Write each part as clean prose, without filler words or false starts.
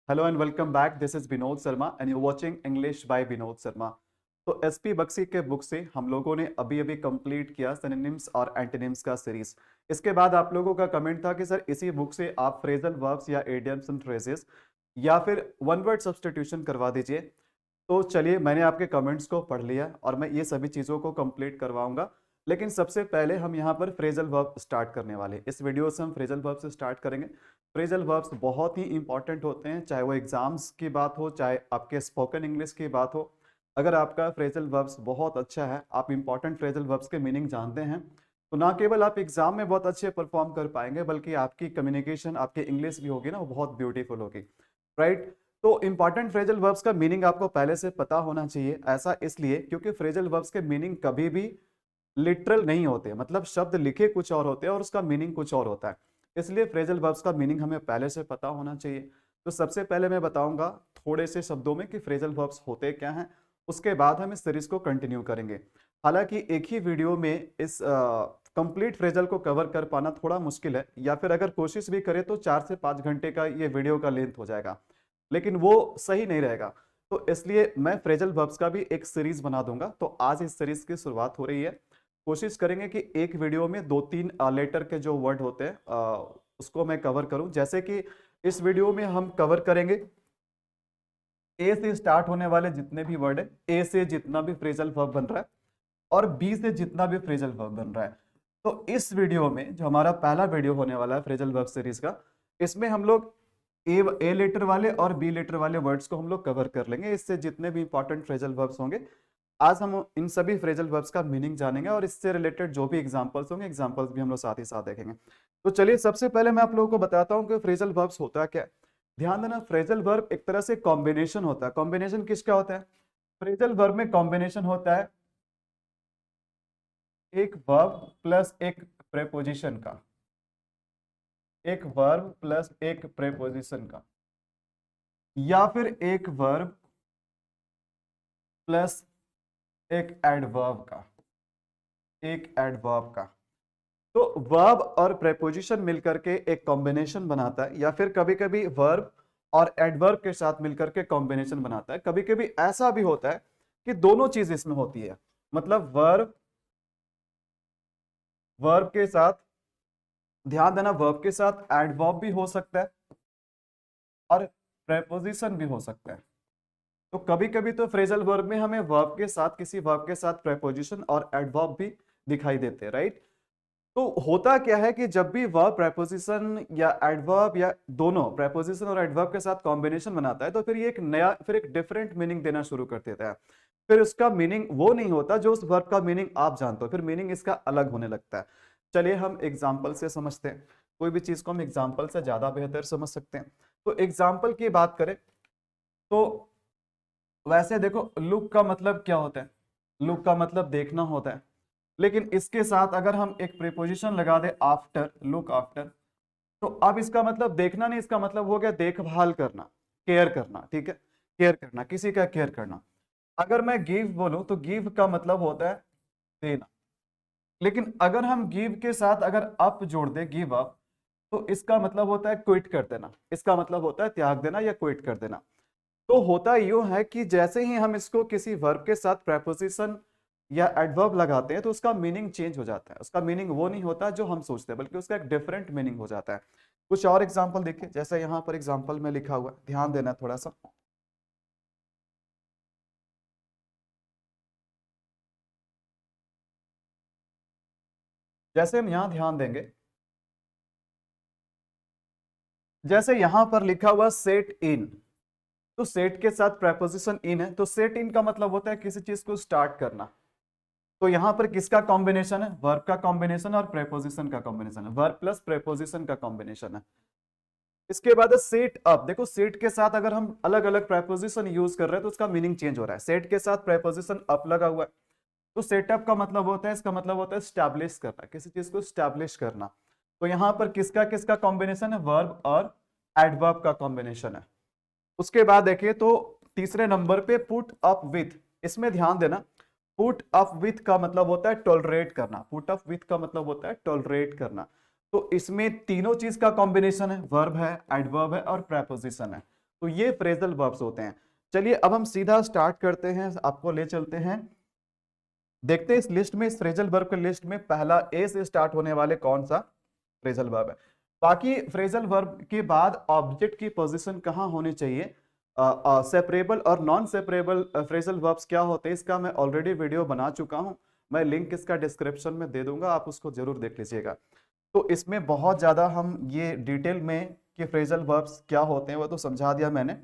Hello and welcome back. This is Vinod Sharma and you watching English by Vinod Sharma. तो SP Bakshi के book से हम लोगों ने अभी अभी कंप्लीट किया सिनोनिम्स और एंटोनिम्स का सीरीज। इसके बाद आप लोगों का कमेंट था कि सर इसी बुक से आप फ्रेजल वर्ब्स या इडियम्स एंड फ्रेजेस या फिर वन वर्ड सब्स्टिट्यूशन करवा दीजिए। तो चलिए, मैंने आपके कमेंट्स को पढ़ लिया और मैं ये सभी चीज़ों को कंप्लीट करवाऊंगा। लेकिन सबसे पहले हम यहाँ पर फ्रेजल वर्ब स्टार्ट करने वाले हैं। इस वीडियो से हम फ्रेजल वर्ब से स्टार्ट करेंगे। फ्रेजल वर्ब्स बहुत ही इंपॉर्टेंट होते हैं, चाहे वो एग्जाम्स की बात हो, चाहे आपके स्पोकन इंग्लिश की बात हो। अगर आपका फ्रेजल वर्ब्स बहुत अच्छा है, आप इंपॉर्टेंट फ्रेजल वर्ब्स के मीनिंग जानते हैं, तो ना केवल आप एग्जाम में बहुत अच्छे परफॉर्म कर पाएंगे, बल्कि आपकी कम्युनिकेशन, आपकी इंग्लिश भी होगी ना, वो बहुत ब्यूटीफुल होगी। राइट। तो इंपॉर्टेंट फ्रेजल वर्ब्स का मीनिंग आपको पहले से पता होना चाहिए। ऐसा इसलिए क्योंकि फ्रेजल वर्ब्स के मीनिंग कभी भी लिटरल नहीं होते, मतलब शब्द लिखे कुछ और होते हैं और उसका मीनिंग कुछ और होता है। इसलिए फ्रेजल वर्ब्स का मीनिंग हमें पहले से पता होना चाहिए। तो सबसे पहले मैं बताऊंगा थोड़े से शब्दों में कि फ्रेजल वर्ब्स होते क्या हैं। उसके बाद हम इस सीरीज को कंटिन्यू करेंगे। हालांकि एक ही वीडियो में इस कंप्लीट फ्रेजल को कवर कर पाना थोड़ा मुश्किल है, या फिर अगर कोशिश भी करें तो 4 से 5 घंटे का ये वीडियो का लेंथ हो जाएगा, लेकिन वो सही नहीं रहेगा। तो इसलिए मैं फ्रेजल वर्ब्स का भी एक सीरीज बना दूंगा। तो आज इस सीरीज की शुरुआत हो रही है। कोशिश करेंगे कि एक वीडियो में 2-3 लेटर के जो वर्ड होते हैं उसको मैं कवर करूं। जैसे कि इस वीडियो में हम कवर करेंगे ए से स्टार्ट होने वाले जितने भी वर्ड है, ए से जितना भी फ्रेजल वर्ब बन रहा है और बी से जितना भी फ्रेजल वर्ब बन रहा है। तो इस वीडियो में जो हमारा पहला वीडियो होने वाला है फ्रेजल वर्ब सीरीज का, इसमें हम लोग ए लेटर वाले और बी लेटर वाले वर्ड्स को हम लोग कवर कर लेंगे। इससे जितने भी इंपॉर्टेंट फ्रेजल वर्ब्स होंगे, आज हम इन सभी फ्रेजल वर्ब्स का मीनिंग जानेंगे और इससे रिलेटेड जो भी एग्जांपल्स होंगे, एग्जांपल्स भी हम लोग साथ ही साथ देखेंगे। तो चलिए, सबसे पहले मैं आप लोगों को बताता हूं कि फ्रेजल वर्ब्स होता क्या है। ध्यान देना, फ्रेजल वर्ब एक तरह से कॉम्बिनेशन होता है। कॉम्बिनेशन किसका होता है? फ्रेजल वर्ब में कॉम्बिनेशन होता है एक वर्ब प्लस एक प्रेपोजिशन का, एक वर्ब प्लस एक प्रेपोजिशन का, या फिर एक वर्ब प्लस एक एडवर्ब का, एक एडवर्ब का। तो वर्ब और प्रेपोजिशन मिलकर के एक कॉम्बिनेशन बनाता है, या फिर कभी कभी वर्ब और एडवर्ब के साथ मिलकर के कॉम्बिनेशन बनाता है। कभी कभी ऐसा भी होता है कि दोनों चीज इसमें होती है, मतलब वर्ब वर्ब के साथ, ध्यान देना, वर्ब के साथ एडवर्ब भी हो सकता है और प्रेपोजिशन भी हो सकता है। तो कभी कभी तो फ्रेजल वर्ब में हमें वर्ब के साथ, किसी वर्ब के साथ प्रेपोजिशन और एडवर्ब भी दिखाई देते हैं। राइट। तो होता क्या है कि जब भी वर्ब प्रेपोजिशन या एडवर्ब या दोनों प्रेपोजिशन और एडवर्ब के साथ कॉम्बिनेशन बनाता है, तो फिर ये एक नया, फिर एक डिफरेंट मीनिंग देना शुरू कर देता है। फिर उसका मीनिंग वो नहीं होता जो उस वर्ब का मीनिंग आप जानते हो, फिर मीनिंग इसका अलग होने लगता है। चलिए हम एग्जाम्पल से समझते हैं। कोई भी चीज को हम एग्जाम्पल से ज्यादा बेहतर समझ सकते हैं। तो एग्जाम्पल की बात करें तो वैसे देखो, लुक का मतलब क्या होता है? लुक का मतलब देखना होता है। लेकिन इसके साथ अगर हम एक प्रीपोजिशन लगा दे आफ्टर, लुक आफ्टर, तो अब इसका मतलब देखना नहीं, इसका मतलब हो गया देखभाल करना, केयर करना। ठीक है, केयर करना, किसी का केयर करना। अगर मैं गिव बोलूं तो गिव का मतलब होता है देना। लेकिन अगर हम गिव के साथ अगर अप जोड़ दे, गिव अप, तो इसका मतलब होता है क्विट कर देना। इसका मतलब होता है त्याग देना या क्विट कर देना। तो होता यूं है कि जैसे ही हम इसको किसी वर्ब के साथ प्रेपोजिशन या एडवर्ब लगाते हैं, तो उसका मीनिंग चेंज हो जाता है। उसका मीनिंग वो नहीं होता जो हम सोचते हैं, बल्कि उसका एक डिफरेंट मीनिंग हो जाता है। कुछ और एग्जांपल देखिए, जैसे यहां पर एग्जांपल में लिखा हुआ है, ध्यान देना थोड़ा सा। जैसे हम यहां ध्यान देंगे, जैसे यहां पर लिखा हुआ सेट इन, तो सेट के साथ प्रेपोजिशन इन है, तो सेट इन का मतलब होता है किसी चीज को स्टार्ट करना। तो यहां पर किसका कॉम्बिनेशन है? वर्ब का कॉम्बिनेशन और प्रेपोजिशन का कॉम्बिनेशन है, वर्ब प्लस प्रेपोजिशन का कॉम्बिनेशन है। इसके बाद सेट अप। देखो, सेट के साथ अगर हम अलग अलग प्रेपोजिशन यूज कर रहे हैं तो उसका मीनिंग चेंज हो रहा है। सेट के साथ प्रेपोजिशन अप लगा हुआ है, तो सेटअप का मतलब होता है, इसका मतलब होता है स्टैब्लिश करना, किसी चीज को स्टैब्लिश करना। तो यहां पर किसका किसका कॉम्बिनेशन है? वर्ब और एडवर्ब का कॉम्बिनेशन है। उसके बाद देखिए तो तीसरे नंबर पे पुट अप विथ। इसमें ध्यान देना, पुट अप विथ का मतलब होता है टॉलरेट करना। पुट अप विथ का मतलब होता है टॉलरेट करना। तो इसमें तीनों चीज का कॉम्बिनेशन है, वर्ब है, एडवर्ब है और प्रेपोजिशन है। तो ये फ्रेजल वर्ब्स होते हैं। चलिए अब हम सीधा स्टार्ट करते हैं, आपको ले चलते हैं, देखते हैं इस लिस्ट में, इस फ्रेजल वर्ब के लिस्ट में पहला ए से स्टार्ट होने वाले कौन सा फ्रेजल वर्ब है। बाकी फ्रेजल वर्ब के बाद ऑब्जेक्ट की पोजीशन कहाँ होनी चाहिए, सेपरेबल और नॉन सेपरेबल फ्रेजल वर्ब्स क्या होते हैं, इसका मैं ऑलरेडी वीडियो बना चुका हूं, मैं लिंक इसका डिस्क्रिप्शन में दे दूंगा, आप उसको जरूर देख लीजिएगा। तो इसमें बहुत ज्यादा हम ये डिटेल में कि फ्रेजल वर्ब्स क्या होते हैं वो तो समझा दिया मैंने,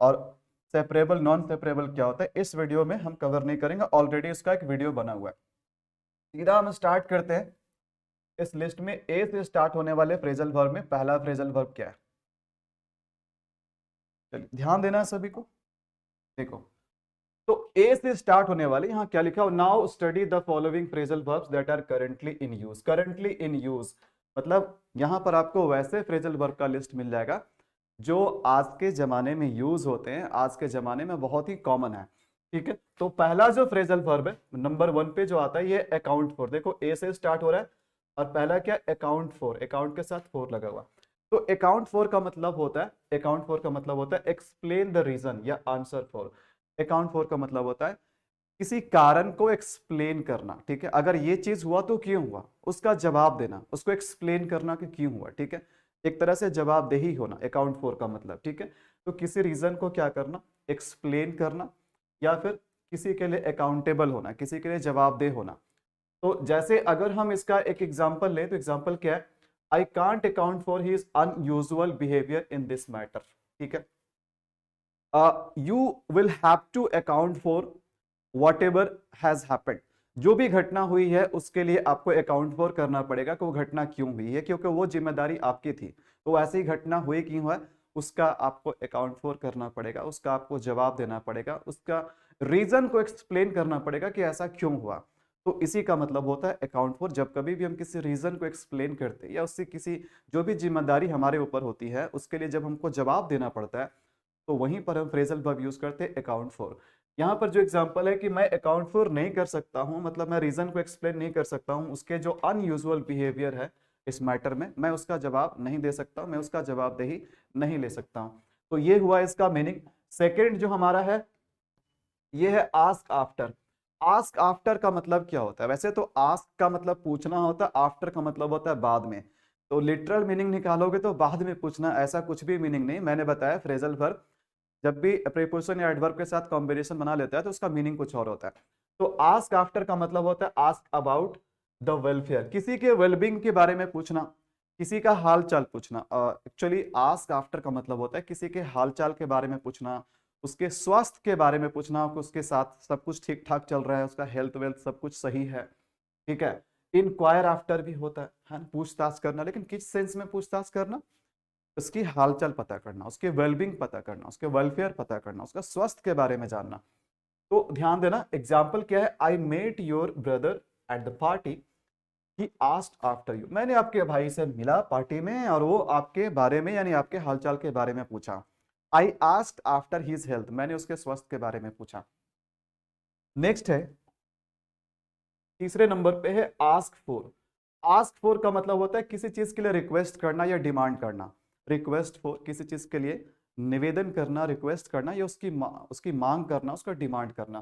और सेपरेबल नॉन सेपरेबल क्या होता है इस वीडियो में हम कवर नहीं करेंगे, ऑलरेडी इसका एक वीडियो बना हुआ है। सीधा हम स्टार्ट करते हैं, इस लिस्ट में ए से स्टार्ट होने वाले फ्रेजल वर्ब में पहला फ्रेजल वर्ब क्या है, चलिए ध्यान देना है सभी को। देखो, तो ए से स्टार्ट होने वाले यहां क्या लिखा हो, now study the following phrasal verbs that are currently in use. Currently in use मतलब यहां पर आपको वैसे फ्रेजल वर्ब का लिस्ट मिल जाएगा जो आज के जमाने में यूज होते हैं, आज के जमाने में बहुत ही कॉमन है। ठीक है, तो पहला जो फ्रेजल वर्ब है नंबर 1 पे जो आता है ये अकाउंट फॉर। देखो ए से स्टार्ट हो रहा है और पहला क्या, अकाउंट फॉर, अकाउंट के साथ फॉर लगा हुआ। तो अकाउंट फॉर का मतलब होता है, अकाउंट फॉर का मतलब होता है एक्सप्लेन द रीजन या आंसर फॉर। अकाउंट फॉर का मतलब होता है किसी कारण को एक्सप्लेन करना। ठीक है, अगर ये चीज हुआ तो क्यों हुआ, उसका जवाब देना, उसको एक्सप्लेन करना कि क्यों हुआ। ठीक है, एक तरह से जवाबदेही होना अकाउंट फॉर का मतलब। ठीक है, तो किसी रीजन को क्या करना, एक्सप्लेन करना, या फिर किसी के लिए अकाउंटेबल होना, किसी के लिए जवाबदेह होना। तो जैसे अगर हम इसका एक एग्जाम्पल लें तो एग्जाम्पल क्या है, I can't account for his unusual behaviour in this matter. ठीक है, you will have to account for whatever has happened. जो भी घटना हुई है उसके लिए आपको अकाउंट फॉर करना पड़ेगा कि वो घटना क्यों हुई है, क्योंकि वो जिम्मेदारी आपकी थी। तो ऐसी ही घटना हुई क्यों है उसका आपको अकाउंट फॉर करना पड़ेगा, उसका आपको जवाब देना पड़ेगा, उसका रीजन को एक्सप्लेन करना पड़ेगा कि ऐसा क्यों हुआ। तो इसी का मतलब होता है अकाउंट फॉर। जब कभी भी हम किसी रीजन को एक्सप्लेन करते हैं या उससे किसी जो भी जिम्मेदारी हमारे ऊपर होती है उसके लिए जब हमको जवाब देना पड़ता है तो वहीं पर हम फ्रेजल वर्ब यूज करते हैं अकाउंट फॉर। यहाँ पर जो एग्जांपल है कि मैं अकाउंट फॉर नहीं कर सकता हूँ, मतलब मैं रीजन को एक्सप्लेन नहीं कर सकता हूँ, उसके जो अनयूजुअल बिहेवियर है इस मैटर में मैं उसका जवाब नहीं दे सकता, मैं उसका जवाबदेही नहीं ले सकता हूँ। तो ये हुआ इसका मीनिंग। सेकेंड जो हमारा है ये है आस्क आफ्टर। आस्क आफ्टर का मतलब क्या होता है, वैसे तो आस्क का मतलब पूछना होता है, आफ्टर का मतलब होता है बाद में। तो लिटरल मीनिंग निकालोगे तो बाद में पूछना, ऐसा कुछ भी मीनिंग नहीं। मैंने बताया फ्रेजल वर्ब जब भी प्रीपोजिशन या एडवर्ब के साथ कॉम्बिनेशन बना लेता है तो उसका मीनिंग कुछ और होता है। तो आस्क आफ्टर का मतलब होता है आस्क अबाउट द वेलफेयर, किसी के वेलबींग के बारे में पूछना, किसी का हाल चाल पूछना। एक्चुअली आस्क आफ्टर का मतलब होता है किसी के हाल चाल के बारे में पूछना, उसके स्वास्थ्य के बारे में पूछना, उसके साथ सब कुछ ठीक ठाक चल रहा है, उसका हेल्थ वेल्थ सब कुछ सही है। ठीक है, इंक्वायर आफ्टर भी होता है पूछताछ करना, लेकिन किस सेंस में पूछताछ करना, उसकी हालचाल पता करना, उसके वेलबींग पता करना, उसके वेलफेयर पता करना, उसका स्वास्थ्य के बारे में जानना। तो ध्यान देना एग्जाम्पल क्या है, I met your brother at the party, he asked after you. मैंने आपके भाई से मिला पार्टी में और वो आपके बारे में यानी आपके हालचाल के बारे में पूछा। I asked after his health, मैंने उसके स्वास्थ्य के बारे में पूछा। नेक्स्ट है तीसरे नंबर पे है आस्क फॉर। आस्क फॉर का मतलब होता है किसी चीज के लिए रिक्वेस्ट करना या डिमांड करना। रिक्वेस्ट फॉर किसी चीज के लिए निवेदन करना, रिक्वेस्ट करना या उसकी मांग करना, उसका डिमांड करना।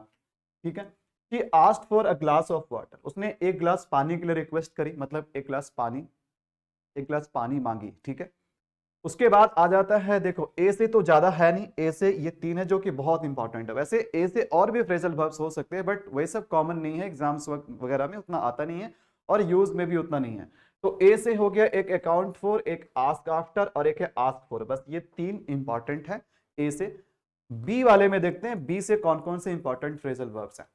ठीक है, कि asked for a glass of water, उसने एक गिलास पानी के लिए रिक्वेस्ट करी, मतलब एक गिलास पानी मांगी। ठीक है, उसके बाद आ जाता है, देखो ए से तो ज्यादा है नहीं, ए से ये 3 है जो कि बहुत इंपॉर्टेंट है। वैसे ए से और भी फ्रेजल वर्ब्स हो सकते हैं बट वही सब कॉमन नहीं है, एग्जाम्स वगैरह में उतना आता नहीं है और यूज में भी उतना नहीं है। तो ए से हो गया एक अकाउंट फॉर, एक आस्क आफ्टर और एक है आस्क फॉर, बस ये 3 इंपॉर्टेंट है ए से। बी वाले में देखते हैं बी से कौन कौन से इंपॉर्टेंट फ्रेजल वर्ब्स हैं।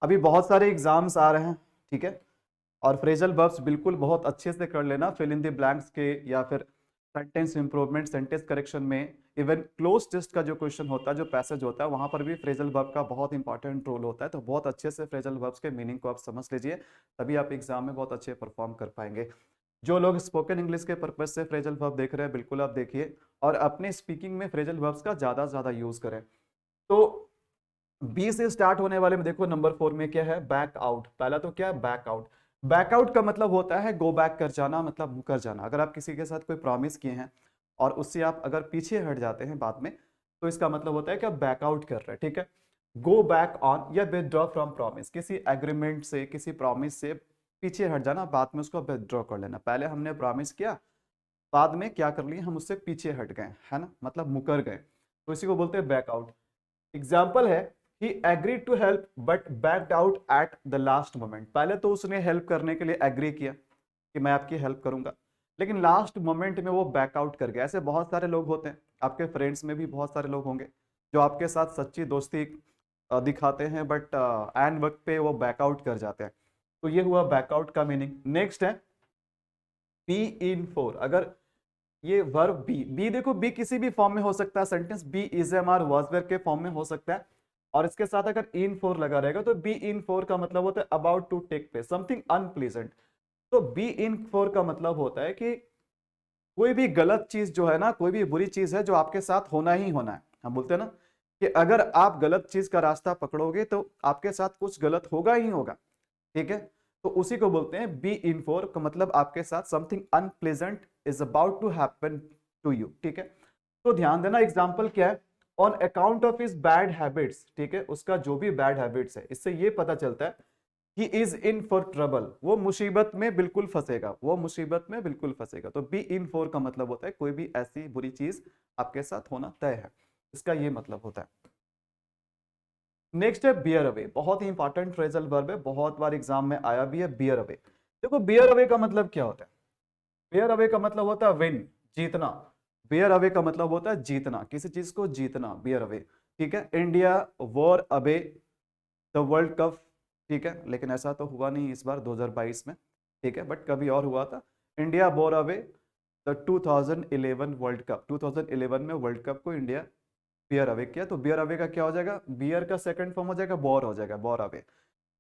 अभी बहुत सारे एग्जाम्स आ रहे हैं, ठीक है, और फ्रेजल वर्ब्स बिल्कुल बहुत अच्छे से कर लेना, फिल इन द ब्लैंक्स के या फिर सेंटेंस इंप्रूवमेंट, सेंटेंस करेक्शन में, इवन क्लोज टेस्ट का जो क्वेश्चन होता है, जो पैसेज होता है, वहां पर भी फ्रेजल वर्ब का बहुत इंपॉर्टेंट रोल होता है। तो बहुत अच्छे से फ्रेजल वर्ब्स के मीनिंग को आप समझ लीजिए, तभी आप एग्जाम में बहुत अच्छे परफॉर्म कर पाएंगे। जो लोग स्पोकन इंग्लिश के पर्पज से फ्रेजल वर्ब देख रहे हैं बिल्कुल आप देखिए और अपने स्पीकिंग में फ्रेजल वर्ब्स का ज्यादा से ज्यादा यूज करें। तो बी से स्टार्ट होने वाले में देखो नंबर 4 में क्या है, बैक आउट। पहला तो क्या है, बैक आउट। बैक आउट का मतलब होता है गो बैक कर जाना, मतलब मुकर जाना। अगर आप किसी के साथ कोई प्रॉमिस किए हैं और उससे आप अगर पीछे हट जाते हैं बाद में, तो इसका मतलब होता है कि आप बैकआउट कर रहे हैं, ठीक है। गो बैक ऑन या विदड्रॉ फ्रॉम प्रॉमिस, किसी एग्रीमेंट से, किसी प्रॉमिस से पीछे हट जाना, बाद में उसको विदड्रॉ कर लेना। पहले हमने प्रॉमिस किया, बाद में क्या कर लिए, हम उससे पीछे हट गए, है ना, मतलब मुकर गए, तो इसी को बोलते हैं बैकआउट। एग्जाम्पल है, he agreed to help but backed out at the last moment. पहले तो उसने हेल्प करने के लिए एग्री किया कि मैं आपकी हेल्प करूंगा, लेकिन लास्ट मोमेंट में वो बैकआउट कर गया। ऐसे बहुत सारे लोग होते हैं, आपके फ्रेंड्स में भी बहुत सारे लोग होंगे जो आपके साथ सच्ची दोस्ती दिखाते हैं, बट एंड वक्त पे वो बैकआउट कर जाते हैं। तो ये हुआ बैकआउट का मीनिंग। नेक्स्ट है बी इन फोर। अगर ये वर्ब बी, बी देखो, बी किसी भी फॉर्म में हो सकता है, sentence be is am are was were के फॉर्म में हो सकता है, और इसके साथ अगर इन फोर लगा रहेगा तो बी इन फोर का मतलब होता है about to take place something unpleasant. तो बी इन फोर का मतलब होता है कि कोई भी गलत चीज जो है ना, कोई भी बुरी चीज है जो आपके साथ होना ही होना है। हम बोलते हैं ना कि अगर आप गलत चीज का रास्ता पकड़ोगे तो आपके साथ कुछ गलत होगा ही होगा, ठीक है। तो उसी को बोलते हैं बी इन फोर का मतलब आपके साथ something unpleasant is about to happen to you, ठीक है। तो ध्यान देना, एग्जाम्पल क्या है, on account of his bad habits, ठीक है, उसका जो भी बैड हैबिट्स है, इससे ये पता चलता है he is in for trouble, वो मुसीबत में बिल्कुल फंसेगा, वो मुसीबत में बिल्कुल फंसेगा। तो बी इन फॉर का मतलब होता है कोई भी ऐसी बुरी चीज आपके साथ होना तय है, इसका ये मतलब होता है। नेक्स्ट है बियर अवे, बहुत ही इंपॉर्टेंट फ्रेजल वर्ब है, बहुत बार एग्जाम में आया भी है, बियर अवे। देखो बियर अवे का मतलब क्या होता है, बियर अवे का मतलब होता है विन, जीतना। बियर अवे का मतलब होता है जीतना, किसी चीज को जीतना, बियर अवे, ठीक है। India war away the world cup, ठीक है, लेकिन ऐसा तो हुआ नहीं इस बार 2022 में, ठीक है, बट कभी और हुआ था। India war away the 2011 world cup, 2011 में वर्ल्ड कप को इंडिया बियर अवे किया। तो बियर अवे का क्या हो जाएगा, बियर का सेकंड फॉर्म हो जाएगा बॉर, हो जाएगा बॉर अवे।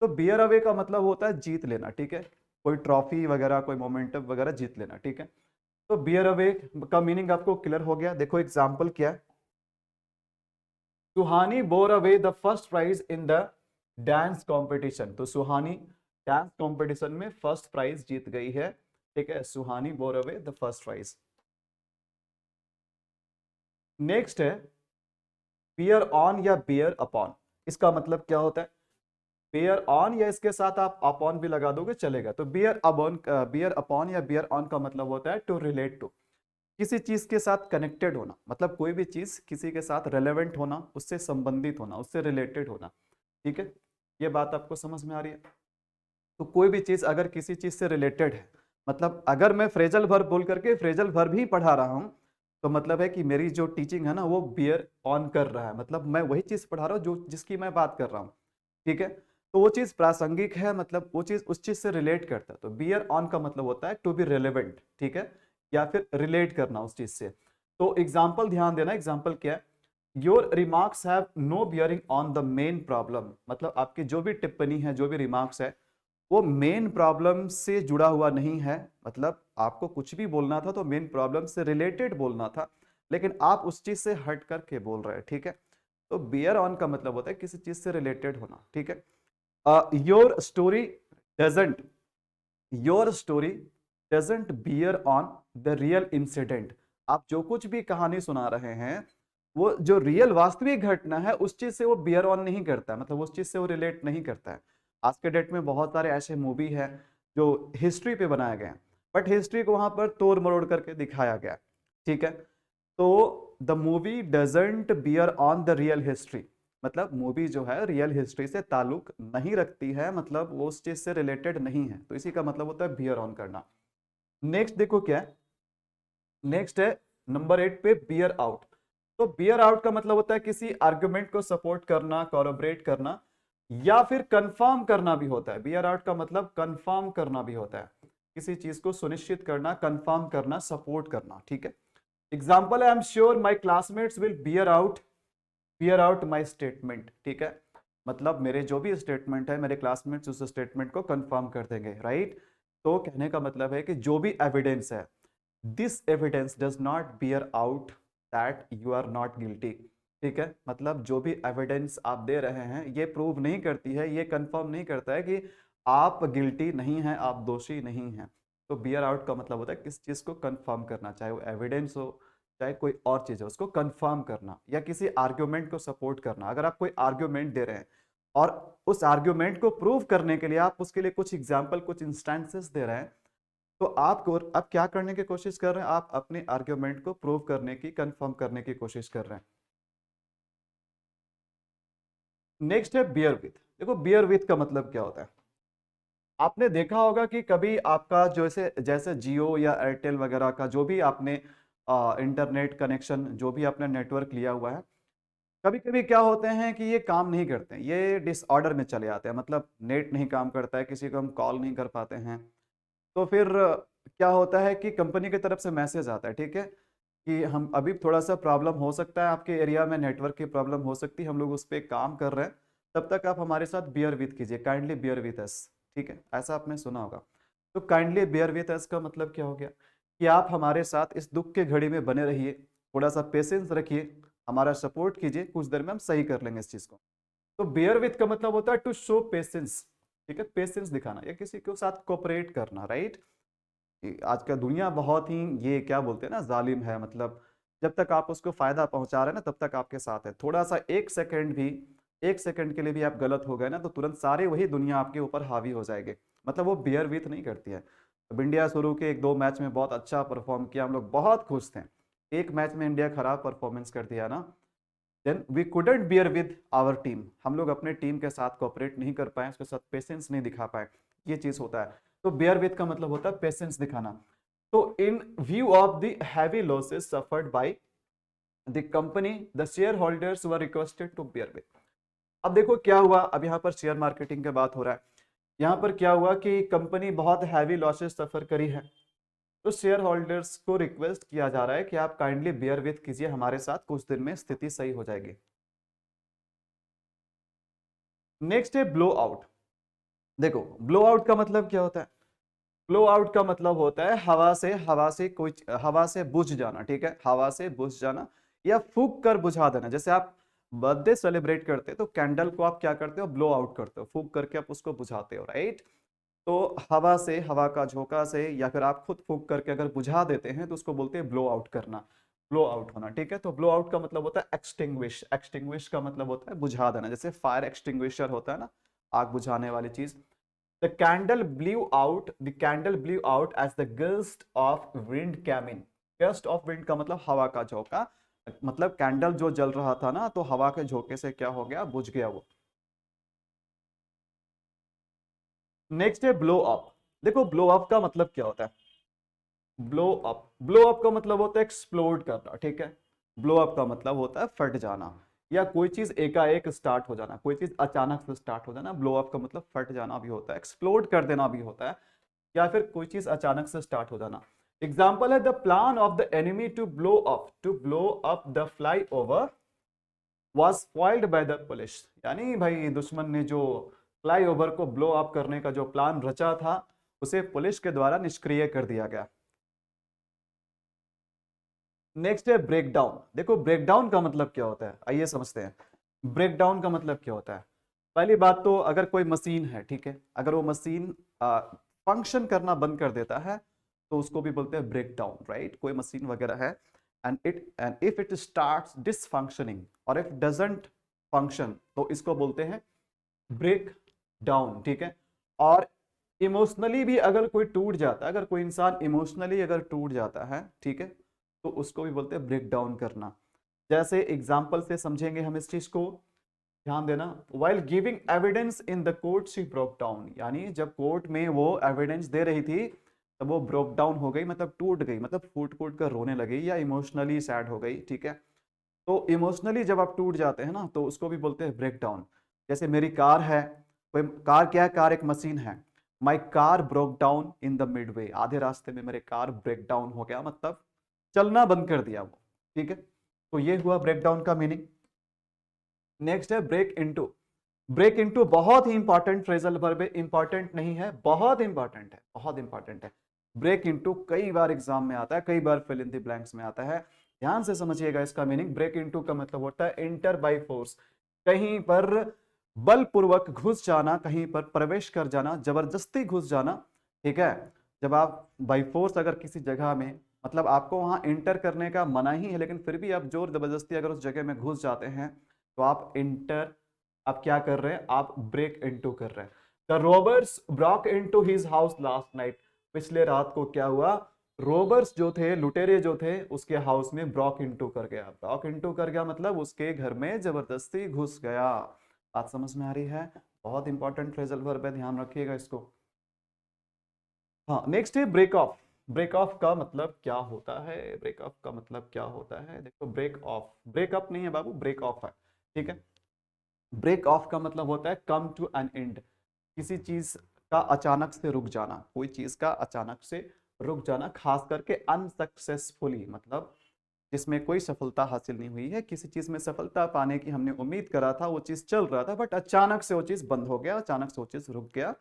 तो बियर अवे का मतलब होता है जीत लेना, ठीक है, कोई ट्रॉफी वगैरह, कोई मोमेंटम वगैरह जीत लेना, ठीक है। तो बियर अवे का मीनिंग आपको क्लियर हो गया। देखो एग्जाम्पल क्या है, Suhani bore away the first prize in the dance competition. तो सुहानी डांस कंपटीशन में फर्स्ट प्राइज जीत गई है, ठीक है, Suhani bore away the first prize. Next है बियर ऑन या बियर अपॉन, इसका मतलब क्या होता है, बियर ऑन या इसके साथ आप अपॉन भी लगा दोगे चलेगा। तो बियर अपॉन, बियर अपॉन या बियर ऑन का मतलब होता है टू रिलेट टू, किसी चीज के साथ कनेक्टेड होना, मतलब कोई भी चीज किसी के साथ रेलेवेंट होना, उससे संबंधित होना, उससे रिलेटेड होना, ठीक है। ये बात आपको समझ में आ रही है। तो कोई भी चीज अगर किसी चीज से रिलेटेड है, मतलब अगर मैं फ्रेजल वर्ब बोल करके फ्रेजल वर्ब ही पढ़ा रहा हूं, तो मतलब है कि मेरी जो टीचिंग है ना वो बियर ऑन कर रहा है, मतलब मैं वही चीज पढ़ा रहा हूँ जो जिसकी मैं बात कर रहा हूँ, ठीक है। तो वो चीज प्रासंगिक है, मतलब वो चीज उस चीज से रिलेट करता है। तो बियर ऑन का मतलब होता है टू बी रिलेवेंट, ठीक है, या फिर रिलेट करना उस चीज से। तो एग्जाम्पल ध्यान देना, एग्जाम्पल क्या है, your remarks have no bearing on the main problem, मतलब आपकी जो भी टिप्पणी है, जो भी रिमार्क्स है, वो मेन प्रॉब्लम से जुड़ा हुआ नहीं है। मतलब आपको कुछ भी बोलना था तो मेन प्रॉब्लम से रिलेटेड बोलना था, लेकिन आप उस चीज से हट करके बोल रहे हैं, ठीक है। तो बियर ऑन का मतलब होता है किसी चीज से रिलेटेड होना, ठीक है। Your story doesn't, your story doesn't bear on the real incident, आप जो कुछ भी कहानी सुना रहे हैं वो जो रियल वास्तविक घटना है उस चीज से वो बियर ऑन नहीं करता है, मतलब उस चीज से वो रिलेट नहीं करता है। आज के डेट में बहुत सारे ऐसे मूवी है जो हिस्ट्री पे बनाए गए हैं, बट हिस्ट्री को वहां पर तोड़ मरोड़ करके दिखाया गया, ठीक है। तो the movie doesn't bear on the real history, मतलब मूवी जो है रियल हिस्ट्री से ताल्लुक नहीं रखती है, मतलब वो उस चीज से रिलेटेड नहीं है, तो इसी का मतलब होता है बियर ऑन करना। नेक्स्ट देखो क्या है, नेक्स्ट है नंबर 8 पे बियर आउट। तो बियर आउट का मतलब होता है किसी आर्गुमेंट को सपोर्ट करना, कोरबरेट करना, या फिर कंफर्म करना भी होता है। बियर आउट का मतलब कंफर्म करना भी होता है, किसी चीज को सुनिश्चित करना, कंफर्म करना, सपोर्ट करना, ठीक है। एग्जाम्पल है, I am sure my classmates will beer out my statement, ठीक है, मतलब मेरे जो भी स्टेटमेंट है मेरे क्लासमेट्स उस स्टेटमेंट को कंफर्म कर देंगे, राइट। तो कहने का मतलब है कि जो भी एविडेंस है, this evidence does not bear out that you are not guilty, ठीक है, मतलब जो भी एविडेंस आप दे रहे हैं ये प्रूव नहीं करती है, ये कंफर्म नहीं करता है कि आप गिल्टी नहीं हैं, आप दोषी नहीं हैं। तो बियर आउट का मतलब होता है किस चीज को कंफर्म करना, चाहे वो एविडेंस हो, चाहे कोई और चीज है, उसको कंफर्म करना या किसी आर्ग्यूमेंट को सपोर्ट करना। अगर आप कोई आर्ग्यूमेंट दे रहे हैं और उस आर्ग्यूमेंट को प्रूव करने के लिए आप उसके लिए कुछ एग्जाम्पल, कुछ इंस्टेंसेस दे रहे हैं, तो आप क्या करने की कोशिश कर रहे हैं? आप अपने आर्ग्यूमेंट को प्रूव करने की, कंफर्म करने की कोशिश कर रहे हैं। नेक्स्ट है बियर विथ। देखो बियर विथ का मतलब क्या होता है? आपने देखा होगा कि कभी आपका जैसे जैसे जियो या एयरटेल वगैरह का जो भी आपने इंटरनेट कनेक्शन, जो भी आपने नेटवर्क लिया हुआ है, कभी कभी क्या होते हैं कि ये काम नहीं करते हैं, ये डिसऑर्डर में चले आते हैं, मतलब नेट नहीं काम करता है, किसी को हम कॉल नहीं कर पाते हैं। तो फिर क्या होता है कि कंपनी की तरफ से मैसेज आता है, ठीक है, कि हम अभी थोड़ा सा प्रॉब्लम हो सकता है, आपके एरिया में नेटवर्क की प्रॉब्लम हो सकती है, हम लोग उस पर काम कर रहे हैं, तब तक आप हमारे साथ बियर विथ कीजिए, काइंडली बियर विथ अस। ठीक है, ऐसा आपने सुना होगा। तो काइंडली बियर विथ अस का मतलब क्या हो गया? कि आप हमारे साथ इस दुख के घड़ी में बने रहिए, थोड़ा सा पेशेंस रखिए, हमारा सपोर्ट कीजिए, कुछ देर में हम सही कर लेंगे इस चीज को। तो बियर विथ का मतलब होता है टू शो पेशेंस। ठीक है, पेशेंस दिखाना या किसी के साथ कोऑपरेट करना, राइट। आज का दुनिया बहुत ही, ये क्या बोलते हैं ना, जालिम है, मतलब जब तक आप उसको फायदा पहुंचा रहे हैं ना, तब तक आपके साथ है। थोड़ा सा एक सेकंड भी, एक सेकंड के लिए भी आप गलत हो गए ना, तो तुरंत सारे वही दुनिया आपके ऊपर हावी हो जाएंगे। मतलब वो बियर विथ नहीं करती है। अब इंडिया शुरू के 1-2 मैच में बहुत अच्छा परफॉर्म किया, हम लोग बहुत खुश थे। एक मैच में इंडिया खराब परफॉर्मेंस कर दिया ना, then we couldn't bear with our team, हम लोग अपने टीम के साथ कोऑपरेट नहीं कर पाए, उसके साथ पेशेंस नहीं दिखा पाए, ये चीज होता है। तो बियर विद का मतलब होता है पेशेंस दिखाना। तो in view of the heavy losses suffered by the company, the shareholders were requested to bear with. अब देखो क्या हुआ, अब यहाँ पर शेयर मार्केटिंग की बात हो रहा है। यहाँ पर क्या हुआ कि कंपनी बहुत हैवी लॉसेस सफर करी है, तो शेयर होल्डर्स को रिक्वेस्ट किया जा रहा है कि आप काइंडली बियर विथ कीजिए हमारे साथ, कुछ दिन में स्थिति सही हो जाएगी। नेक्स्ट है ब्लो आउट। देखो ब्लो आउट का मतलब क्या होता है? ब्लो आउट का मतलब होता है हवा से बुझ जाना, ठीक है, हवा से बुझ जाना या फूंक कर बुझा देना। जैसे आप बर्थडे सेलिब्रेट करते हैं तो कैंडल को आप क्या करते हो? ब्लो आउट करते हो, फूंक करके आप उसको बुझाते हो, राइट। तो हवा से, हवा का झोंका से, या फिर आप खुद फूंक करके अगर बुझा देते हैं तो उसको बोलते हैं ब्लो आउट करना, ब्लो आउट होना, ठीक है। तो ब्लो आउट का मतलब होता है एक्सटिंग्विश। एक्सटिंग्विश का मतलब होता है बुझा देना, जैसे फायर एक्सटिंग्विशर होता है ना, आग बुझाने वाली चीज। The candle blew out. The candle blew out as the gust of wind came in. Gust of wind का मतलब हवा का झोंका, मतलब कैंडल जो जल रहा था ना, तो हवा के झोंके से क्या हो गया? बुझ गया वो। नेक्स्ट है ब्लो अप। देखो ब्लो अप का मतलब क्या होता है? ब्लो अप, ब्लो अप का मतलब होता है एक्सप्लोड करना, ठीक है। ब्लो अप का मतलब होता है फट जाना, या कोई चीज एकाएक स्टार्ट हो जाना, कोई चीज अचानक से स्टार्ट हो जाना। ब्लो अप का मतलब फट जाना भी होता है, एक्सप्लोड कर देना भी होता है, या फिर कोई चीज अचानक से स्टार्ट हो जाना। एग्जाम्पल है the plan of the enemy to blow up the flyover was spoiled by the police. यानी भाई दुश्मन ने जो फ्लाई ओवर को ब्लो अप करने का जो प्लान रचा था, उसे पुलिस के द्वारा निष्क्रिय कर दिया गया। नेक्स्ट है ब्रेक डाउन। देखो ब्रेक डाउन का मतलब क्या होता है, आइए समझते हैं। ब्रेक डाउन का मतलब क्या होता है? पहली बात तो अगर कोई मशीन है, ठीक है, अगर वो मशीन फंक्शन करना बंद कर देता है तो उसको भी बोलते हैं ब्रेक डाउन, राइट। कोई मशीन वगैरह है and if it starts dysfunctioning और इफ डजंट फंक्शन, तो इसको बोलते हैं ब्रेक डाउन, ठीक है। और इमोशनली भी अगर कोई टूट जाता है, अगर कोई इंसान इमोशनली अगर टूट जाता है, ठीक है, तो उसको भी बोलते हैं ब्रेक डाउन करना। जैसे एग्जाम्पल से समझेंगे हम इस चीज को, ध्यान देना। While giving evidence in the court she broke down, यानी जब कोर्ट में वो एविडेंस दे रही थी तब वो ब्रोक डाउन हो गई, मतलब टूट गई, मतलब फूट फूट कर रोने लगी या इमोशनली सैड हो गई, ठीक है। तो इमोशनली जब आप टूट जाते हैं ना, तो उसको भी बोलते हैं ब्रेक डाउन। जैसे मेरी कार है, कोई कार क्या है? कार एक मशीन है। My car broke down in the mid way, आधे रास्ते में मेरे कार ब्रेक डाउन हो गया, मतलब चलना बंद कर दिया वो, ठीक है। तो ये हुआ ब्रेक डाउन का मीनिंग। नेक्स्ट है ब्रेक इनटू। ब्रेक इनटू बहुत ही इंपॉर्टेंट फ्रेजल वर्ब है, इंपॉर्टेंट नहीं है, बहुत इंपॉर्टेंट है, बहुत इंपॉर्टेंट है। ब्रेक इनटू कई बार एग्जाम में आता है, कई बार फिल इन द ब्लैंक्स में आता है, ध्यान से समझिएगा इसका मीनिंग। ब्रेक इनटू का मतलब होता है एंटर बाय फोर्स, कहीं पर बलपूर्वक घुस जाना, कहीं पर प्रवेश कर जाना, जबरदस्ती घुस जाना, ठीक है। जब आप बाय फोर्स अगर किसी जगह में मतलब आपको वहां इंटर करने का मना ही है, लेकिन फिर भी आप जोर जबरदस्ती अगर उस जगह में घुस जाते हैं तो आप इंटर, आप क्या कर रहे हैं, आप ब्रेक इनटू कर रहे हैं। The robbers Brock into his house last night, पिछले रात को क्या हुआ, रोबर्स जो थे, लुटेरे जो थे, उसके हाउस में ब्रॉक इनटू कर गया। ब्रॉक इनटू कर गया मतलब उसके घर में जबरदस्ती घुस गया। बात समझ में आ रही है? बहुत इंपॉर्टेंट फ्रेजल वर्ब है, ध्यान रखिएगा इसको। हाँ, नेक्स्ट है ब्रेक ऑफ। ब्रेक ऑफ का मतलब क्या होता है? ब्रेक ऑफ का मतलब क्या होता है? देखो, ब्रेक ऑफ, ब्रेकअप नहीं है बाबू, ब्रेक ऑफ है, ठीक है। ब्रेक ऑफ का मतलब होता है कम टू एन एंड, किसी चीज का अचानक से रुक जाना, कोई चीज का अचानक से रुक जाना, खास करके अनसक्सेसफुली, मतलब जिसमें कोई सफलता हासिल नहीं हुई है, किसी चीज में सफलता पाने की हमने उम्मीद करा था, वो चीज चल रहा था, बट अचानक से वो चीज बंद हो गया, अचानक से वो चीज रुक गया,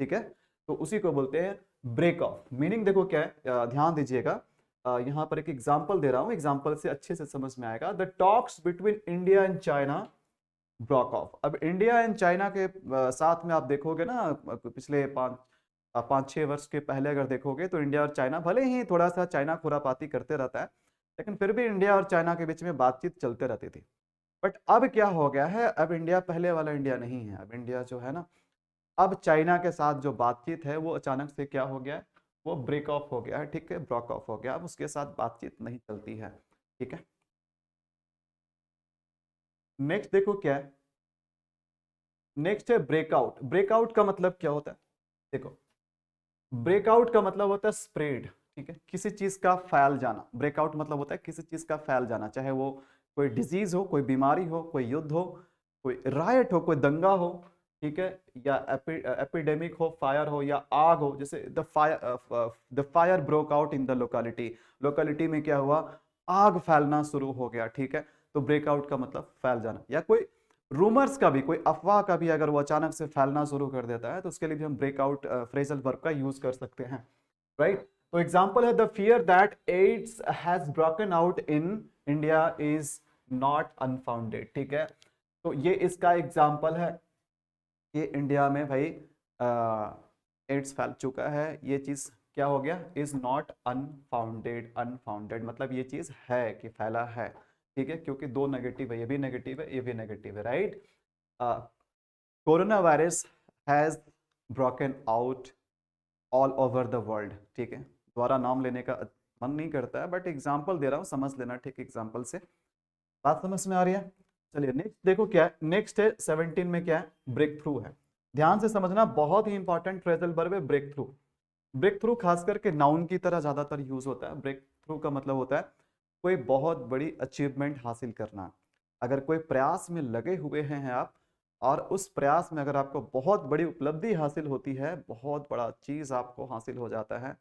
ठीक है। तो उसी को बोलते हैं ब्रेक ऑफ। मीनिंग देखो क्या है, ध्यान दीजिएगा। यहाँ पर एक एग्जाम्पल दे रहा हूँ, एग्जाम्पल से अच्छे से समझ में आएगा। The talks between India and China broke of. अब इंडिया एंड चाइना के साथ में आप देखोगे ना, पिछले 5-6 वर्ष के पहले अगर देखोगे तो इंडिया और चाइना, भले ही थोड़ा सा चाइना खुरापाती करते रहता है, लेकिन फिर भी इंडिया और चाइना के बीच में बातचीत चलते रहती थी। बट अब क्या हो गया है, अब इंडिया पहले वाला इंडिया नहीं है। अब इंडिया जो है ना, अब चाइना के साथ जो बातचीत है वो अचानक से क्या हो गया है, वो ब्रेक ऑफ हो गया है, ठीक है, ब्रोक ऑफ हो गया। अब उसके साथ बातचीत नहीं चलती है, ठीक है। नेक्स्ट देखो क्या है, नेक्स्ट है ब्रेकआउट। ब्रेकआउट का मतलब क्या होता है? देखो, ब्रेकआउट का मतलब होता है स्प्रेड, ठीक है, किसी चीज का फैल जाना। ब्रेकआउट मतलब होता है किसी चीज का फैल जाना, चाहे वो कोई डिजीज हो, कोई बीमारी हो, कोई युद्ध हो, कोई रायट हो, कोई दंगा हो, ठीक है, या एपिडेमिक हो, फायर हो या आग हो। जैसे the fire broke out in the locality, locality में क्या हुआ, आग फैलना शुरू हो गया, ठीक है। तो ब्रेकआउट का मतलब फैल जाना। या कोई रूमर्स का भी, कोई अफवाह का भी अगर वो अचानक से फैलना शुरू कर देता है तो उसके लिए भी हम ब्रेकआउट फ्रेजल वर्ब का यूज कर सकते हैं, राइट। तो एग्जांपल है, the fear that adds has broken out in India is not unfounded, ठीक है। तो ये इसका एग्जांपल है कि इंडिया में भाई एड्स फैल चुका है, ये चीज क्या हो गया, इज नॉट अनफाउंडेड। अनफाउंडेड मतलब ये चीज है कि फैला है, ठीक है, क्योंकि दो नेगेटिव है, ये भी नेगेटिव है, ये भी नेगेटिव है, right. Corona virus has broken out all over the world, ठीक है। दोबारा नाम लेने का मन नहीं करता है, बट एग्जाम्पल दे रहा हूँ, समझ लेना, ठीक, एग्जाम्पल से। बात समझ में आ रही है? चलिए नेक्स्ट देखो क्या है, नेक्स्ट है 17 में क्या है, ब्रेक थ्रू है। ध्यान से समझना, बहुत ही इंपॉर्टेंट फ्रेजल वर्ब है ब्रेक थ्रू। ब्रेक थ्रू खास करके नाउन की तरह ज्यादातर यूज होता है। ब्रेक थ्रू का मतलब होता है कोई बहुत बड़ी अचीवमेंट हासिल करना। अगर कोई प्रयास में लगे हुए हैं आप, और उस प्रयास में अगर आपको बहुत बड़ी उपलब्धि हासिल होती है, बहुत बड़ा चीज आपको हासिल हो जाता है,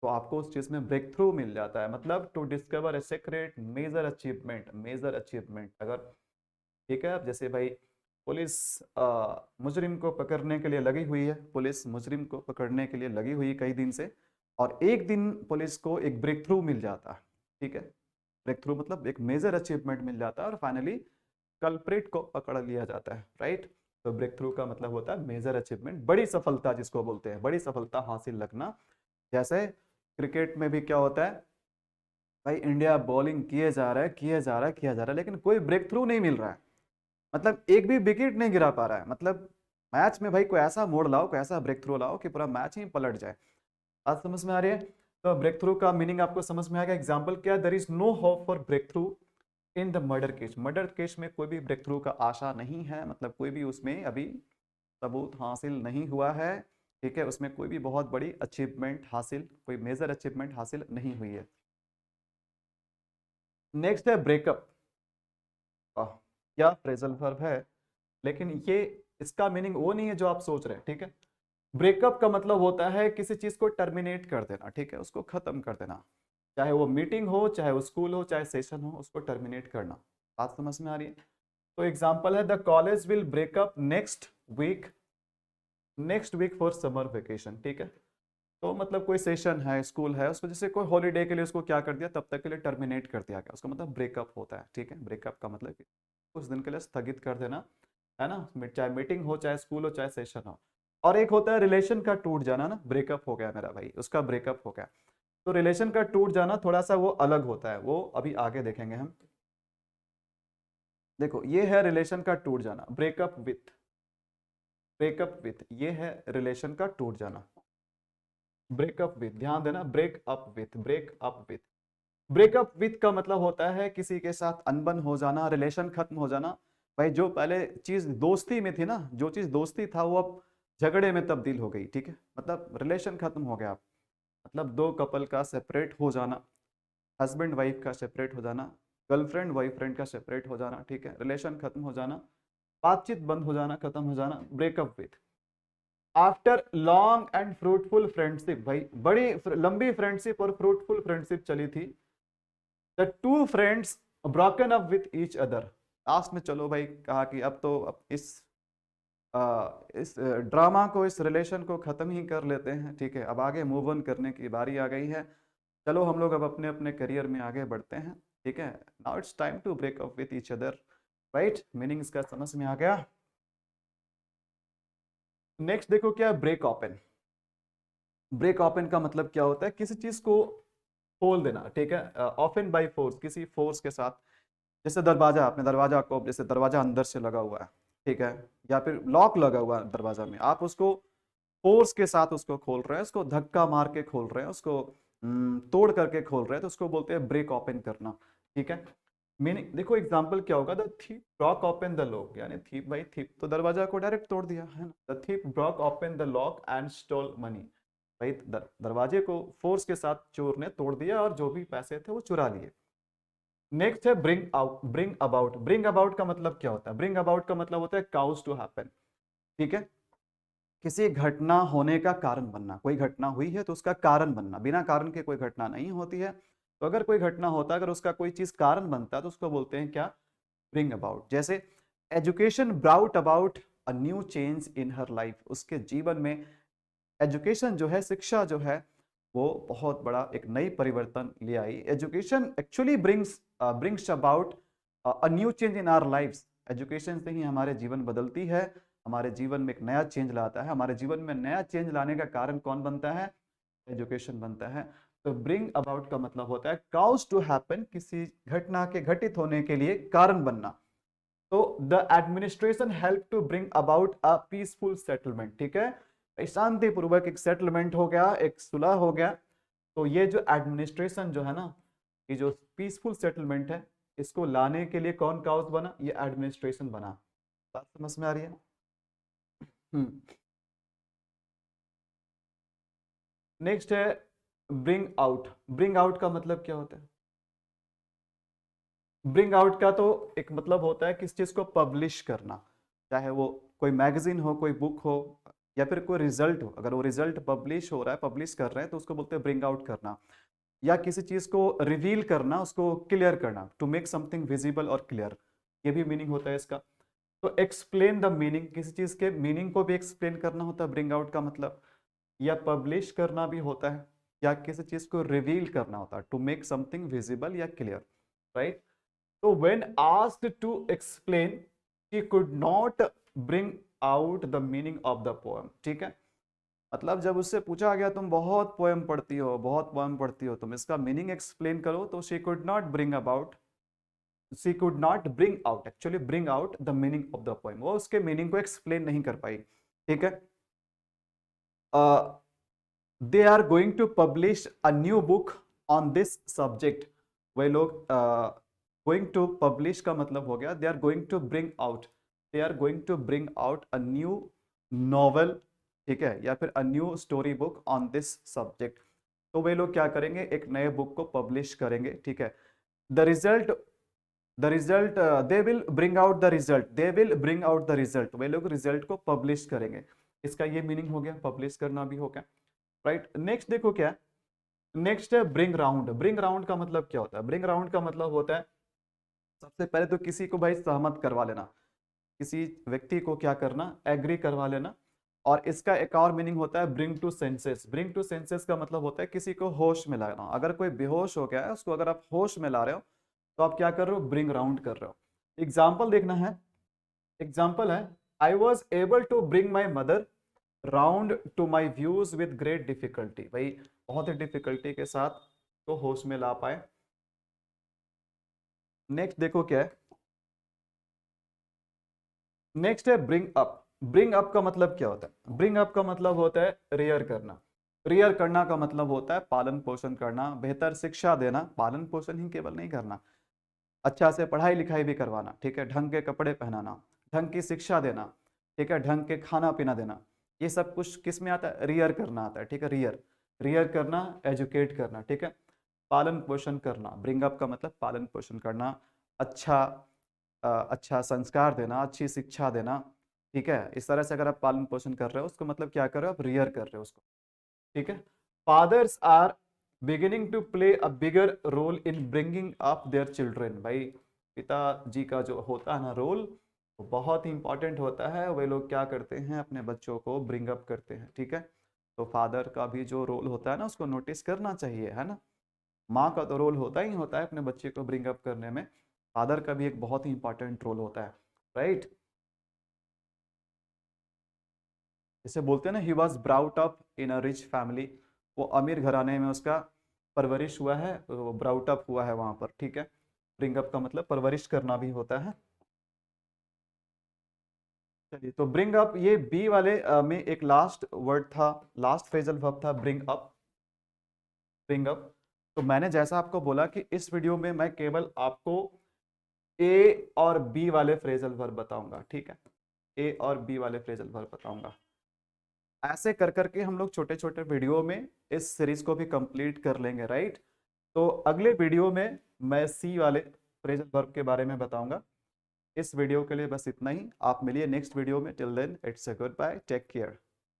तो आपको उस चीज में ब्रेक थ्रू मिल जाता है। मतलब to discover a secret major achievement, major achievement अगर, ठीक है। अब जैसे भाई पुलिस मुजरिम को पकड़ने के लिए लगी हुई है, पुलिस मुजरिम को पकड़ने के लिए लगी हुई है कई दिन से, और एक दिन पुलिस को एक ब्रेक थ्रू मिल जाता है, ठीक है। ब्रेक थ्रू मतलब एक मेजर अचीवमेंट मिल जाता है और फाइनली कल्प्रिट को पकड़ लिया जाता है, राइट। तो ब्रेक थ्रू का मतलब होता है मेजर अचीवमेंट, बड़ी सफलता जिसको बोलते हैं, बड़ी सफलता हासिल लगना। जैसे क्रिकेट में भी क्या होता है, भाई इंडिया बॉलिंग किए जा रहा है, किए जा रहा है, किया जा रहा है, लेकिन कोई ब्रेक थ्रू नहीं मिल रहा है, मतलब एक भी विकेट नहीं गिरा पा रहा है। मतलब मैच में भाई कोई ऐसा मोड़ लाओ, कोई ऐसा ब्रेक थ्रू लाओ कि पूरा मैच ही पलट जाए। बात समझ में आ रही है? तो ब्रेक थ्रू का मीनिंग आपको समझ में आ गया। एग्जाम्पल क्या, there is no hope for breakthrough in the murder case. Murder case में कोई भी ब्रेक थ्रू का आशा नहीं है, मतलब कोई भी उसमें अभी सबूत हासिल नहीं हुआ है, ठीक है, उसमें कोई भी बहुत बड़ी अचीवमेंट हासिल, कोई मेजर अचीवमेंट हासिल नहीं हुई है। नेक्स्ट है ब्रेकअप। क्या फ्रेजल वर्ब है, लेकिन ये, इसका मीनिंग वो नहीं है जो आप सोच रहे हैं, ठीक है। ब्रेकअप का मतलब होता है किसी चीज को टर्मिनेट कर देना, ठीक है, उसको खत्म कर देना, चाहे वो मीटिंग हो, चाहे वो स्कूल हो, चाहे सेशन हो, उसको टर्मिनेट करना। बात समझ में आ रही है? तो एग्जांपल है, the college will break up next week, next week for summer vacation, ठीक है। तो मतलब कोई सेशन है, स्कूल है, उसको जैसे कोई हॉलीडे के लिए उसको क्या कर दिया, तब तक के लिए टर्मिनेट कर दिया गया, उसका मतलब ब्रेकअप होता है, ठीक है। ब्रेकअप का मतलब कि कुछ दिन के लिए स्थगित कर देना, है ना, चाहे मीटिंग हो, चाहे स्कूल हो, चाहे सेशन हो। और एक होता है रिलेशन का टूट जाना ना, ब्रेकअप हो गया मेरा भाई, उसका ब्रेकअप हो गया। तो रिलेशन का टूट जाना थोड़ा सा वो अलग होता है, वो अभी आगे देखेंगे हम। देखो ये है रिलेशन का टूट जाना, ब्रेकअप विथ, ब्रेकअप विथ, ये है रिलेशन का टूट जाना। ब्रेकअप विथ, ध्यान देना, breakup with, breakup with, breakup with का मतलब होता है किसी के साथ अनबन हो जाना, रिलेशन खत्म हो जाना। भाई जो पहले चीज दोस्ती में थी ना, जो चीज दोस्ती था वो अब झगड़े में तब्दील हो गई, ठीक है, मतलब रिलेशन खत्म हो गया। मतलब दो कपल का सेपरेट हो जाना, हस्बैंड वाइफ का सेपरेट हो जाना, गर्लफ्रेंड बॉयफ्रेंड का सेपरेट हो जाना, ठीक है, रिलेशन खत्म हो जाना, बातचीत बंद हो जाना, खत्म हो जाना, breakup with. After long and fruitful friendship, भाई बड़ी लंबी फ्रेंडशिप और फ्रूटफुल फ्रेंडशिप चली थी, the two friends broken up with each other. Last में चलो भाई कहा कि अब तो अब इस ड्रामा को, इस रिलेशन को खत्म ही कर लेते हैं, ठीक है, अब आगे मूव ऑन करने की बारी आ गई है। चलो हम लोग अब अपने अपने करियर में आगे बढ़ते हैं, ठीक है, now it's time to break up with each other, right, meaning इसका समझ में आ गया। नेक्स्ट देखो क्या, ब्रेक ओपन। ब्रेक ओपन का मतलब क्या होता है, किसी चीज को खोल देना, ठीक है, ओपन बाय फोर्स, किसी फोर्स के साथ। जैसे दरवाजा, आपने दरवाजा को, जैसे दरवाजा अंदर से लगा हुआ है, ठीक है, या फिर लॉक लगा हुआ है दरवाजा में, आप उसको फोर्स के साथ उसको खोल रहे हैं, उसको धक्का मार के खोल रहे हैं, उसको तोड़ करके खोल रहे हैं, तो उसको बोलते हैं ब्रेक ओपन करना, ठीक है। मीनिंग देखो एग्जांपल क्या होगा, the thief broke open the lock, यानी थीप, भाई थीप तो दरवाजा को डायरेक्ट तोड़ दिया है ना, the thief broke open the lock and stall money, भाई दरवाजे को फोर्स के साथ चोर ने तोड़ दिया और जो भी पैसे थे वो चुरा लिए। नेक्स्ट है bring out, bring about. Bring about का मतलब क्या होता है, ब्रिंग अबाउट का मतलब होता है काउज टू हैपन, ठीक है, किसी घटना होने का कारण बनना, कोई घटना हुई है तो उसका कारण बनना, बिना कारण के कोई घटना नहीं होती है, तो अगर कोई घटना होता है, अगर उसका कोई चीज कारण बनता है तो उसको बोलते हैं क्या, ब्रिंग अबाउट। जैसे education brought about a new change in her life, उसके जीवन में एजुकेशन जो है, शिक्षा जो है, वो बहुत बड़ा एक नई परिवर्तन ले आई। Education actually brings about a new change in our lifes, education से ही हमारे जीवन बदलती है, हमारे जीवन में एक नया चेंज लाता है, हमारे जीवन में नया चेंज लाने का कारण कौन बनता है, एजुकेशन बनता है। तो ब्रिंग अबाउट का मतलब होता है काउज टू हैपन, किसी घटना के घटित होने के लिए कारण बनना। तो the administration help to bring about a peaceful settlement, ठीक है, शांतिपूर्वक एक सेटलमेंट हो गया, एक सुलह हो गया। तो ये जो एडमिनिस्ट्रेशन जो है ना, ये जो पीसफुल सेटलमेंट है, इसको लाने के लिए कौन काउज बना, ये एडमिनिस्ट्रेशन बना। बात समझ में आ रही है। हम्म। नेक्स्ट है ब्रिंग आउट। ब्रिंग आउट का मतलब क्या होता है, ब्रिंग आउट का तो एक मतलब होता है किस चीज को पब्लिश करना, चाहे वो कोई मैगजीन हो, कोई बुक हो, या फिर कोई रिजल्ट हो, अगर वो रिजल्ट पब्लिश हो रहा है, पब्लिश कर रहे हैं, तो उसको बोलते हैं ब्रिंग आउट करना। या किसी चीज को रिवील करना, उसको क्लियर करना, टू मेक समथिंग विजिबल और क्लियर, ये भी मीनिंग होता है इसका। तो एक्सप्लेन द मीनिंग, किसी चीज के मीनिंग को भी एक्सप्लेन करना होता है ब्रिंग आउट का मतलब, या पब्लिश करना भी होता है, या किसी चीज को रिवील करना होता है, टू मेक समथिंग विजिबल या क्लियर, राइट। तो when asked to explain, he could not bring out the meaning of the poem, ठीक है, मतलब जब उससे पूछा गया तुम बहुत पोएम पढ़ती हो, बहुत पोएम पढ़ती हो, तुम इसका मीनिंग एक्सप्लेन करो, तो she could not bring about, she could not bring out, actually bring out the meaning of the poem, वो उसके मीनिंग को एक्सप्लेन नहीं कर पाई, ठीक है। They are going to publish a new book on this subject, वे लोग गोइंग टू पब्लिश का मतलब हो गया they are going to bring out, they are going to bring out a new novel, ठीक है, या फिर a new story book on this subject. तो वे लोग क्या करेंगे, एक नए बुक को पब्लिश करेंगे, ठीक है। The result, the result, they will bring out the result, they will bring out the result, वे लोग रिजल्ट को पब्लिश करेंगे। इसका ये मीनिंग हो गया, पब्लिश करना भी हो गया, राइट। नेक्स्ट देखो क्या, नेक्स्ट है ब्रिंग राउंड। ब्रिंग राउंड का मतलब क्या होता है, ब्रिंग राउंड का मतलब होता है सबसे पहले तो किसी को भाई सहमत करवा लेना, किसी व्यक्ति को क्या करना, एग्री करवा लेना। और इसका एक और मीनिंग होता है bring to senses. Bring to senses का मतलब होता है किसी को होश में लाना, अगर कोई बेहोश हो गया है उसको अगर आप होश में ला रहे हो तो आप क्या कर रहे हो, ब्रिंग राउंड कर रहे हो। एग्जाम्पल देखना है, एग्जाम्पल है, I was able to bring my mother round to my views with great difficulty, भाई बहुत ही डिफिकल्टी के साथ तो होश में ला पाए। नेक्स्ट देखो क्या है, नेक्स्ट है ब्रिंग अप। ब्रिंग अप का मतलब क्या होता है? ब्रिंग अप का मतलब होता है रियर करना। रियर करना का मतलब होता है पालन पोषण करना, बेहतर शिक्षा देना, पालन पोषण ही केवल नहीं करना, अच्छा से पढ़ाई लिखाई भी करवाना, ठीक है, ढंग के कपड़े पहनाना, ढंग की शिक्षा देना, ठीक है, ढंग के खाना पीना देना, ये सब कुछ किस में आता है? रियर करना आता है, ठीक है, रियर, रियर करना, एजुकेट करना, ठीक है, पालन पोषण करना। ब्रिंग अप का मतलब पालन पोषण करना, अच्छा अच्छा संस्कार देना, अच्छी शिक्षा देना, ठीक है, इस तरह से अगर आप पालन पोषण कर रहे हो उसको मतलब क्या कर रहे हो? आप रियर कर रहे हो उसको, ठीक है। Fathers are beginning to play a bigger role in bringing up their children, भाई पिताजी का जो होता है ना रोल, वो बहुत ही इंपॉर्टेंट होता है। वे लोग क्या करते हैं? अपने बच्चों को ब्रिंग अप करते हैं, ठीक है। तो फादर का भी जो रोल होता है ना उसको नोटिस करना चाहिए, है ना। माँ का तो रोल होता ही होता है अपने बच्चे को ब्रिंग अप करने में, फादर का भी एक बहुत ही इंपॉर्टेंट रोल होता है, राइट। जैसे बोलते हैं ना, he was brought up in a rich family, वो अमीर घराने में उसका परवरिश हुआ है, वो ब्राउट अप हुआ है वहां पर, ठीक है। ब्रिंग अप का मतलब परवरिश करना भी होता है। चलिए, तो ब्रिंग अप ये बी वाले में एक लास्ट वर्ड था, लास्ट फ्रेजल वर्ब था ब्रिंग अप, ब्रिंग अप। तो मैंने जैसा आपको बोला कि इस वीडियो में मैं केवल आपको ए और बी वाले फ्रेजल वर्ब बताऊंगा, ठीक है, ए और बी वाले फ्रेजल वर्ब बताऊंगा। ऐसे कर करके हम लोग छोटे छोटे वीडियो में इस सीरीज को भी कंप्लीट कर लेंगे, राइट। तो अगले वीडियो में मैं सी वाले फ्रेजल वर्ब के बारे में बताऊंगा। इस वीडियो के लिए बस इतना ही, आप मिलिए नेक्स्ट वीडियो में। Till then it's a goodbye, take care.